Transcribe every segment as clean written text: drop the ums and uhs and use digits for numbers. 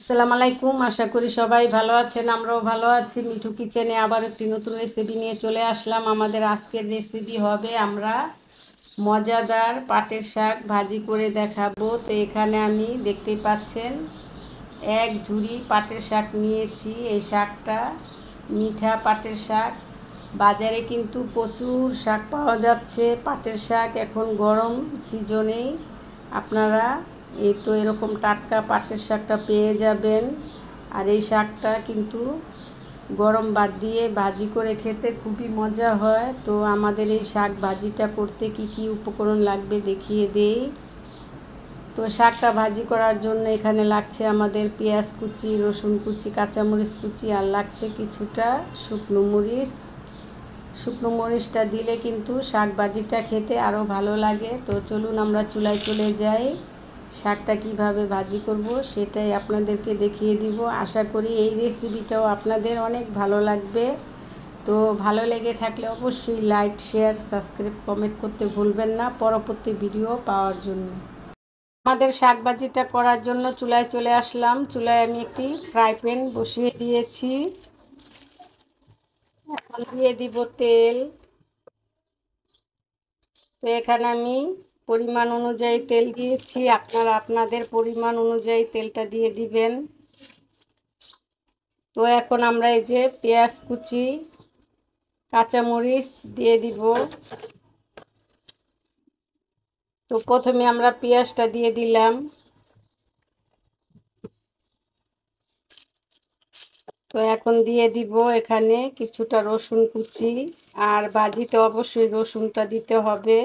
আসসালামু আলাইকুম। আশা করি সবাই ভালো আছেন, আমরাও ভালো আছি। মিঠু কিচেনে আবার একটি নতুন রেসিপি নিয়ে চলে আসলাম। আমাদের আজকের রেসিপি হবে আমরা মজাদার পাটের শাক ভাজি করে দেখাবো। তো এখানে আমি দেখতেই পাচ্ছেন এক ঝুড়ি পাটের শাক নিয়েছি। এই শাকটা মিঠা পাটের শাক। বাজারে কিন্তু প্রচুর শাক পাওয়া যাচ্ছে। পাটের শাক এখন গরম সিজনেই আপনারা এই তো এরকম টাটকা পাটের শাকটা পেয়ে যাবেন। আর এই শাকটা কিন্তু গরম ভাত দিয়ে ভাজি করে খেতে খুবই মজা হয়। তো আমাদের এই শাক ভাজিটা করতে কি কি উপকরণ লাগবে দেখিয়ে দেই। তো শাকটা ভাজি করার জন্য এখানে লাগছে আমাদের পেঁয়াজ কুচি, রসুন কুচি, কাঁচামরিচ কুচি, আর লাগছে কিছুটা শুকনো মরিচ। শুকনো মরিচটা দিলে কিন্তু শাক ভাজিটা খেতে আরও ভালো লাগে। তো চলুন আমরা চুলায় চলে যাই। শাকটা কিভাবে ভাজি করব সেটাই আপনাদেরকে দেখিয়ে দিব। আশা করি এই রেসিপিটাও আপনাদের অনেক ভালো লাগবে। তো ভালো লেগে থাকলে অবশ্যই লাইক, শেয়ার, সাবস্ক্রাইব, কমেন্ট করতে ভুলবেন না পরবর্তী ভিডিও পাওয়ার জন্য। আমাদের শাক ভাজিটা করার জন্য চুলায় চলে আসলাম। চুলায় আমি একটি ফ্রাই প্যান বসিয়ে দিয়েছি। এখন দিয়ে দিব তেল। তো এখানে আমি পরিমাণ অনুযায়ী তেল দিয়েছি, আপনারা আপনাদের পরিমাণ অনুযায়ী তেলটা দিয়ে দিবেন। তো এখন আমরা এই যে পেঁয়াজ কুচি, কাঁচামরিচ দিয়ে দিব। তো প্রথমে আমরা পেঁয়াজটা দিয়ে দিলাম। তো এখন দিয়ে দিব এখানে কিছুটা রসুন কুচি। আর ভাজিতে অবশ্যই রসুনটা দিতে হবে।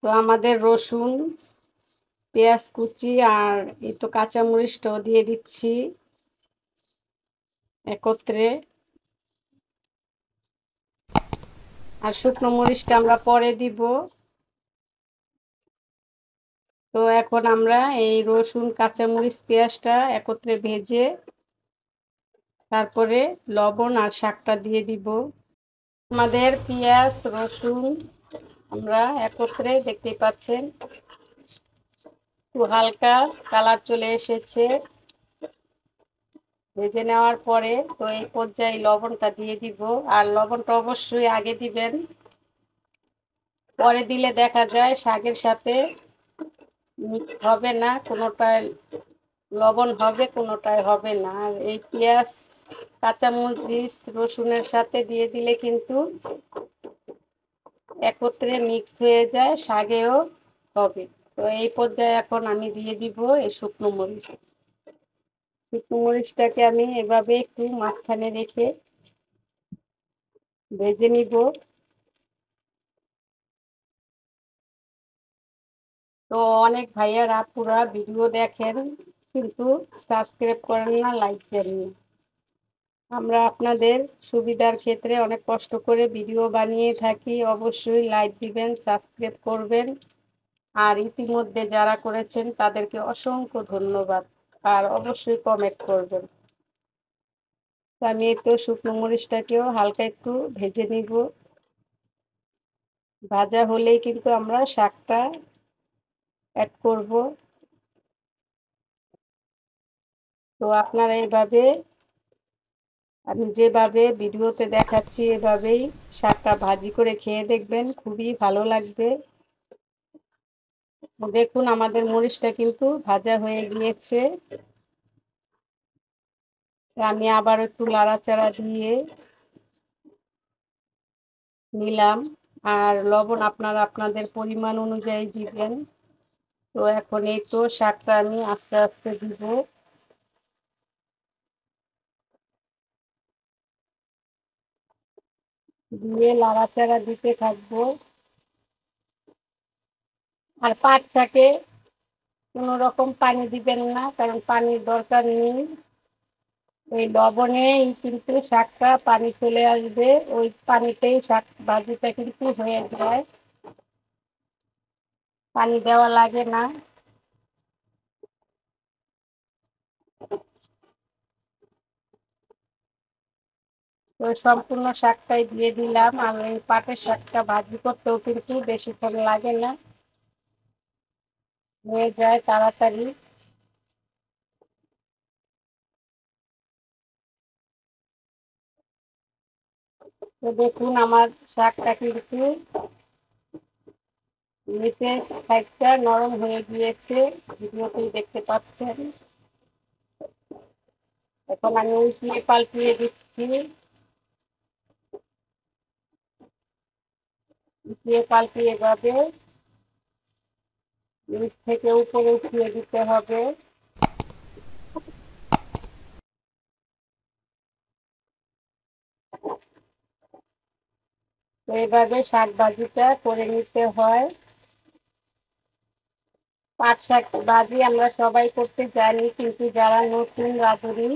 তো আমাদের রসুন, পেঁয়াজ কুচি আর এই তো কাঁচামরিচটাও দিয়ে দিচ্ছি একত্রে। আর শুকনো মরিচটা আমরা পরে দিব। তো এখন আমরা এই রসুন, কাঁচামরিচ, পেঁয়াজটা একত্রে ভেজে তারপরে লবণ আর শাকটা দিয়ে দিব। আমাদের পেঁয়াজ, রসুন আমরা একত্রে দেখতেই পাচ্ছেন একটু হালকা কালার চলে এসেছে ভেজে নেওয়ার পরে। তো এই পর্যায়ে লবণটা দিয়ে দিব। আর লবণটা অবশ্যই আগে দিবেন, পরে দিলে দেখা যায় শাকের সাথে মিক্স হবে না, কোনোটায় লবণ হবে কোনোটায় হবে না। আর এই পেঁয়াজ, কাঁচামরিচ, রসুনের সাথে দিয়ে দিলে কিন্তু একত্রে মিক্সড হয়ে যায়, শাকেও হবে। তো এই পর্যায়ে এখন আমি দিয়ে দিব এই শুকনো মরিচ। শুকনো মরিচটাকে আমি এভাবে একটু মাঝখানে রেখে ভেজে নিব। তো অনেক ভাইয়ারা পুরা ভিডিও দেখেন কিন্তু সাবস্ক্রাইব করেন না, লাইক দেন না। আমরা আপনাদের সুবিধার ক্ষেত্রে অনেক কষ্ট করে ভিডিও বানিয়ে থাকি। অবশ্যই লাইক দিবেন, সাবস্ক্রাইব করবেন। আর ইতিমধ্যে যারা করেছেন তাদেরকে অসংখ্য ধন্যবাদ। আর অবশ্যই কমেন্ট করবেন। আমি একটু শুকনো মরিচটাকেও হালকা একটু ভেজে নিব। ভাজা হলেই কিন্তু আমরা শাকটা অ্যাড করব। তো আপনারা এভাবে আমি যেভাবে ভিডিওতে দেখাচ্ছি এভাবেই শাকটা ভাজি করে খেয়ে দেখবেন, খুবই ভালো লাগবে। দেখুন আমাদের মরিচটা কিন্তু ভাজা হয়ে গিয়েছে। আমি আবার একটু নাড়াচাড়া দিয়ে নিলাম। আর লবণ আপনারা আপনাদের পরিমাণ অনুযায়ী দিবেন। তো এখন এই তো শাকটা আমি আস্তে আস্তে দিব। দিয়ে নাড়াচাড়া দিতে থাকবো। আর পাটটাকে কোনো রকম পানি দিবেন না, কারণ পানির দরকার নেই। এই লবণেই কিন্তু শাকটা পানি চলে আসবে, ওই পানিতেই শাক ভাজিটা কিন্তু হয়ে যায়, পানি দেওয়া লাগে না। তো সম্পূর্ণ শাকটাই দিয়ে দিলাম। আর এই পাটের শাকটা ভাজি করতেও কিন্তু বেশিক্ষণ লাগে না। হয়ে যায় তাড়াতাড়ি। তো দেখুন আমার শাকটা কিন্তু নিচের সাইডটা নরম হয়ে গিয়েছে, ভিডিওতেই দেখতে পাচ্ছেন। এখন আমি উল্টিয়ে পাল্টিয়ে দিচ্ছি, উল্টিয়ে পাল্টিয়ে এভাবে নিচ থেকে উপরে উঠিয়ে দিতে হবে। তো এইভাবে শাক ভাজিটা করে নিতে হয়। পাট শাক ভাজি আমরা সবাই করতে জানি, কিন্তু যারা নতুন রাঁধুনি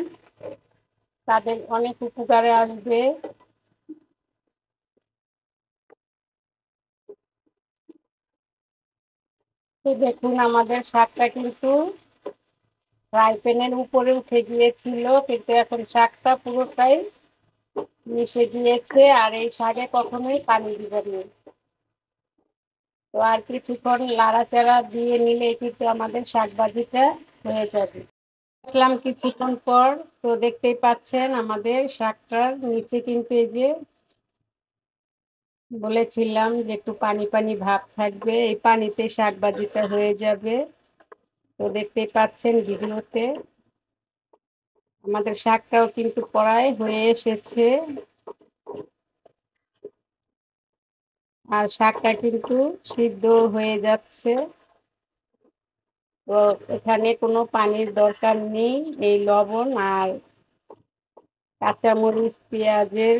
তাদের অনেক উপকারে আসবে। তো দেখুন আমাদের শাকটা কিন্তু ফ্রাই প্যানের উপরে উঠে গিয়েছিল, কিন্তু এখন শাকটা পুরোটাই মিশে গিয়েছে। আর এই শাকে কখনোই পানি দিবেন না। তো আর কিছুক্ষণ নাড়াচাড়া দিয়ে নিলে কিন্তু আমাদের শাক ভাজিটা হয়ে যাবে। দেখলাম কিছুক্ষণ পর, তো দেখতেই পাচ্ছেন আমাদের শাকটার নিচে কিন্তু এই যে বলেছিলাম যে একটু পানি পানি ভাব থাকবে, এই পানিতে শাক ভাজিটা হয়ে যাবে। তো দেখতেই পাচ্ছেন ভিডিওতে আমাদের শাকটাও কিন্তু প্রায় হয়ে এসেছে। আর শাকটা কিন্তু সিদ্ধ হয়ে যাচ্ছে। তো এখানে কোনো পানির দরকার নেই, এই লবণ আর কাঁচামরিচ পেঁয়াজের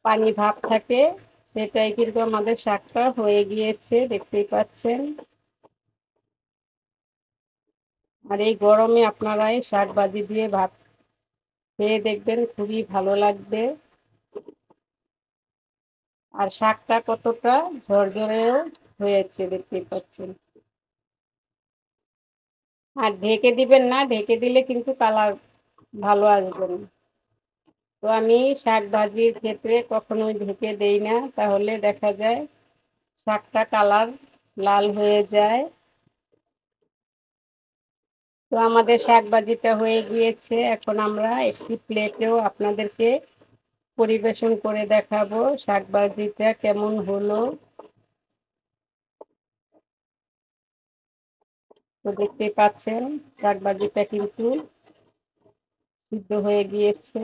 পানি ভাব থাকে, সেটাই কিন্তু আমাদের শাকটা হয়ে গিয়েছে, দেখতেই পাচ্ছেন। আর এই গরমে আপনারা এই শাক ভাজি দিয়ে ভাত খেয়ে দেখবেন, খুবই ভালো লাগবে। আর শাকটা কতটা ঝরঝরেও হয়েছে দেখতেই পাচ্ছেন। আর ঢেকে দিবেন না, ঢেকে দিলে কিন্তু কালার ভালো আসবে না। তো আমি শাক ভাজির ক্ষেত্রে কখনোই ঢেকে দেই না, তাহলে দেখা যায় শাকটা কালার লাল হয়ে যায়। তো আমাদের শাক ভাজিটা হয়ে গিয়েছে, এখন আমরা একটি প্লেটেও আপনাদেরকে পরিবেশন করে দেখাবো শাক ভাজিটা কেমন হলো। তো দেখতেই পাচ্ছেন শাক ভাজিটা কিন্তু সিদ্ধ হয়ে গিয়েছে।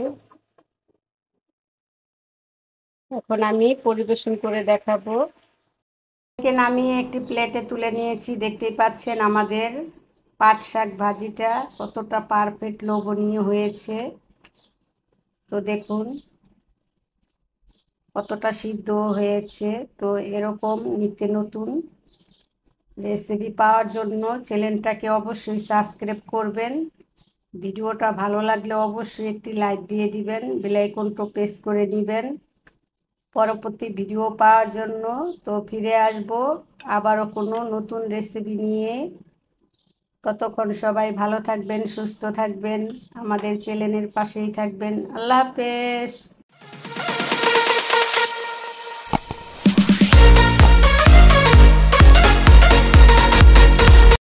এখন আমি পরিবেশন করে দেখাবো। নামিয়ে একটি প্লেটে তুলে নিয়েছি, দেখতেই পাচ্ছেন আমাদের পাট শাক ভাজিটা কতটা পারফেক্ট লোভনীয় হয়েছে। তো দেখুন কতটা সিদ্ধ হয়েছে। তো এরকম নিত্য নতুন রেসিপি পাওয়ার জন্য চ্যানেলটাকে অবশ্যই সাবস্ক্রাইব করবেন। ভিডিওটা ভালো লাগলে অবশ্যই একটি লাইক দিয়ে দিবেন, বেল আইকনটা প্রেস করে নেবেন পরবর্তী ভিডিও পাওয়ার জন্য। তো ফিরে আসব আবারও কোনো নতুন রেসিপি নিয়ে। ততক্ষণ সবাই ভালো থাকবেন, সুস্থ থাকবেন, আমাদের চ্যানেলের পাশেই থাকবেন। আল্লাহ হাফেজ।